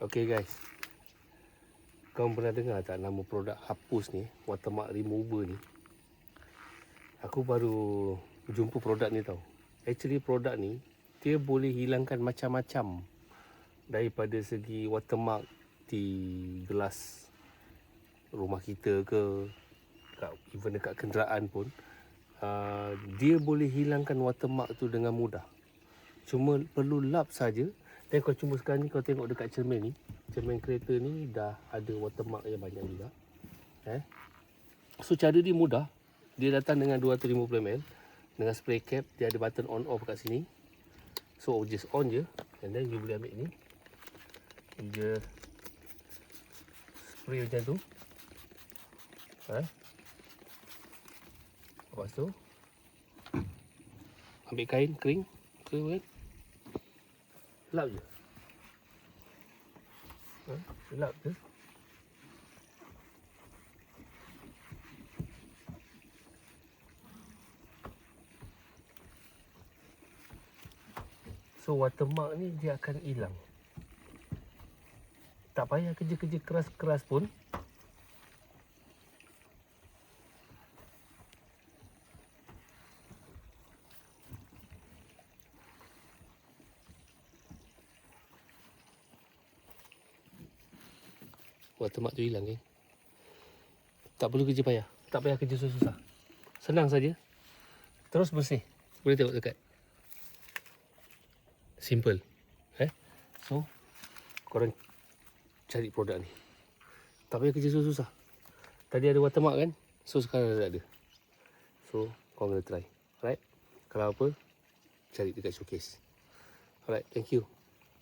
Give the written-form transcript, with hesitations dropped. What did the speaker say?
Okay guys, kau pernah dengar tak nama produk hapus ni, watermark remover ni? Aku baru jumpa produk ni tau. Actually produk ni dia boleh hilangkan macam-macam daripada segi watermark di gelas rumah kita ke, even dekat kenderaan pun. Dia boleh hilangkan watermark tu dengan mudah. Cuma perlu lap saja. Dan kau cuma sekarang ni kau tengok dekat cermin ni, cermin kereta ni dah ada watermark yang banyak juga. So cara dia mudah. Dia datang dengan 250ml dengan spray cap. Dia ada button on off kat sini. So just on je, and then you boleh ambil ni, you just spray macam tu. Lepas tu ambil kain kering kan, lap je. Lap je. So watermark ni dia akan hilang. Tak payah kerja-kerja keras-keras pun. Watermark tu hilang kan. Tak perlu kerja payah. Tak payah kerja susah-susah. Senang saja. Terus bersih. Boleh tengok dekat. Simple. So korang cari produk ni. Tak payah kerja susah-susah. Tadi ada watermark kan. So sekarang dah ada. So korang kena try. Alright. Kalau apa, cari dekat showcase. Alright, thank you.